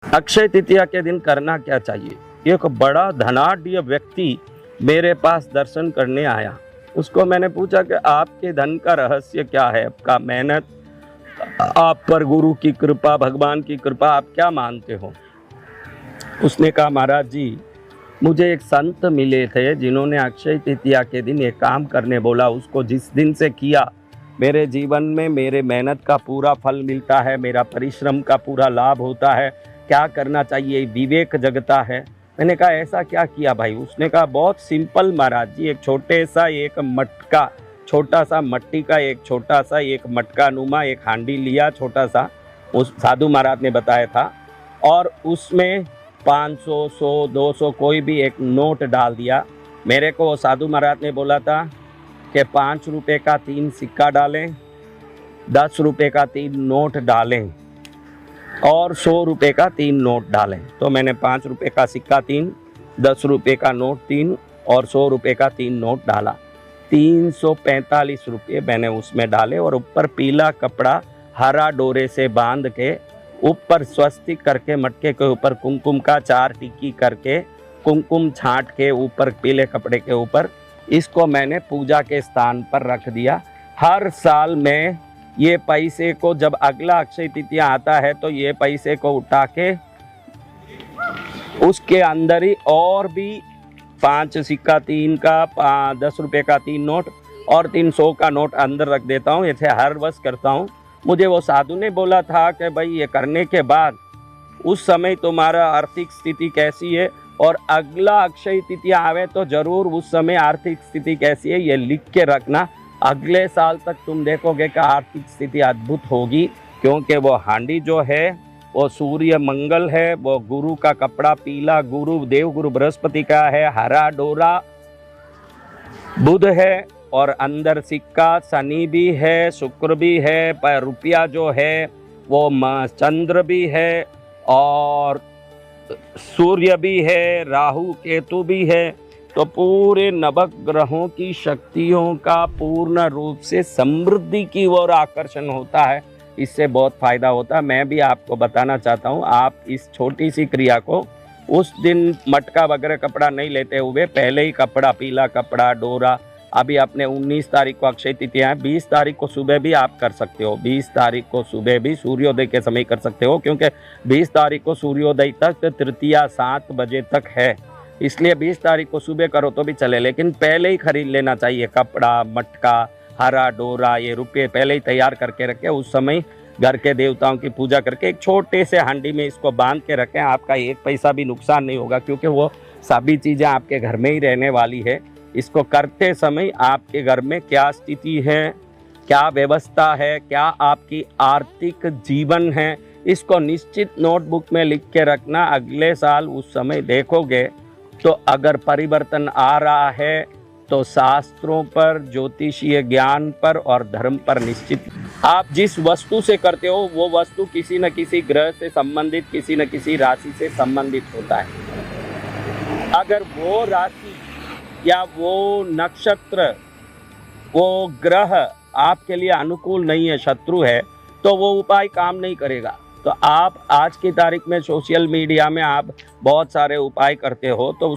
अक्षय तृतीया के दिन करना क्या चाहिए। एक बड़ा धनाढ्य व्यक्ति मेरे पास दर्शन करने आया। उसको मैंने पूछा कि आपके धन का रहस्य क्या है, आपका मेहनत, आप पर गुरु की कृपा, भगवान की कृपा, आप क्या मानते हो। उसने कहा, महाराज जी, मुझे एक संत मिले थे जिन्होंने अक्षय तृतीया के दिन एक काम करने बोला। उसको जिस दिन से किया, मेरे जीवन में मेरे मेहनत का पूरा फल मिलता है, मेरा परिश्रम का पूरा लाभ होता है। क्या करना चाहिए, विवेक जगता है। मैंने कहा, ऐसा क्या किया भाई। उसने कहा, बहुत सिंपल महाराज जी, एक छोटे सा एक मटका, छोटा सा मट्टी का एक छोटा सा एक मटका नुमा एक हांडी लिया, छोटा सा, उस साधु महाराज ने बताया था, और उसमें 500, 100, 200 कोई भी एक नोट डाल दिया। मेरे को वो साधु महाराज ने बोला था कि 5 रुपये का 3 सिक्का डालें, 10 रुपये का 3 नोट डालें और 100 रुपये का 3 नोट डालें। तो मैंने 5 रुपये का सिक्का 3, 10 रुपये का नोट 3 और 100 रुपये का 3 नोट डाला। 345 रुपये मैंने उसमें डाले और ऊपर पीला कपड़ा हरा डोरे से बांध के, ऊपर स्वस्तिक करके, मटके के ऊपर कुमकुम का 4 टिक्की करके, कुमकुम छांट के ऊपर पीले कपड़े के ऊपर, इसको मैंने पूजा के स्थान पर रख दिया। हर साल मैं ये पैसे को, जब अगला अक्षय तृतीया आता है तो ये पैसे को उठा के उसके अंदर ही और भी 5 सिक्का 3 का, 10 रुपये का 3 नोट और 300 का नोट अंदर रख देता हूँ। ऐसे हर वर्ष करता हूँ। मुझे वो साधु ने बोला था कि भाई, ये करने के बाद उस समय तुम्हारा आर्थिक स्थिति कैसी है और अगला अक्षय तृतीया आवे तो जरूर उस समय आर्थिक स्थिति कैसी है ये लिख के रखना। अगले साल तक तुम देखोगे कि आर्थिक स्थिति अद्भुत होगी, क्योंकि वो हांडी जो है वो सूर्य मंगल है, वो गुरु का कपड़ा पीला, गुरु देव गुरु बृहस्पति का है, हरा डोरा बुध है और अंदर सिक्का शनि भी है, शुक्र भी है, पर रुपया जो है वो चंद्र भी है और सूर्य भी है, राहु केतु भी है। तो पूरे नवग्रहों की शक्तियों का पूर्ण रूप से समृद्धि की ओर आकर्षण होता है। इससे बहुत फायदा होता है। मैं भी आपको बताना चाहता हूँ, आप इस छोटी सी क्रिया को उस दिन मटका वगैरह कपड़ा नहीं लेते हुए पहले ही कपड़ा, पीला कपड़ा, डोरा, अभी आपने 19 तारीख को अक्षय तृतीया है, 20 तारीख को सुबह भी आप कर सकते हो। 20 तारीख को सुबह भी सूर्योदय के समय कर सकते हो, क्योंकि 20 तारीख को सूर्योदय तक तृतीया 7 बजे तक है, इसलिए 20 तारीख को सुबह करो तो भी चले, लेकिन पहले ही खरीद लेना चाहिए। कपड़ा, मटका, हरा डोरा, ये रुपये पहले ही तैयार करके रखें। उस समय घर के देवताओं की पूजा करके एक छोटे से हांडी में इसको बांध के रखें। आपका 1 पैसा भी नुकसान नहीं होगा, क्योंकि वो सभी चीज़ें आपके घर में ही रहने वाली है। इसको करते समय आपके घर में क्या स्थिति है, क्या व्यवस्था है, क्या आपकी आर्थिक जीवन है, इसको निश्चित नोटबुक में लिख के रखना। अगले साल उस समय देखोगे तो अगर परिवर्तन आ रहा है तो शास्त्रों पर, ज्योतिषीय ज्ञान पर और धर्म पर निश्चित। आप जिस वस्तु से करते हो वो वस्तु किसी न किसी ग्रह से संबंधित, किसी न किसी राशि से संबंधित होता है। अगर वो राशि या वो नक्षत्र, वो ग्रह आपके लिए अनुकूल नहीं है, शत्रु है, तो वो उपाय काम नहीं करेगा। तो आप आज की तारीख में सोशल मीडिया में आप बहुत सारे उपाय करते हो, तो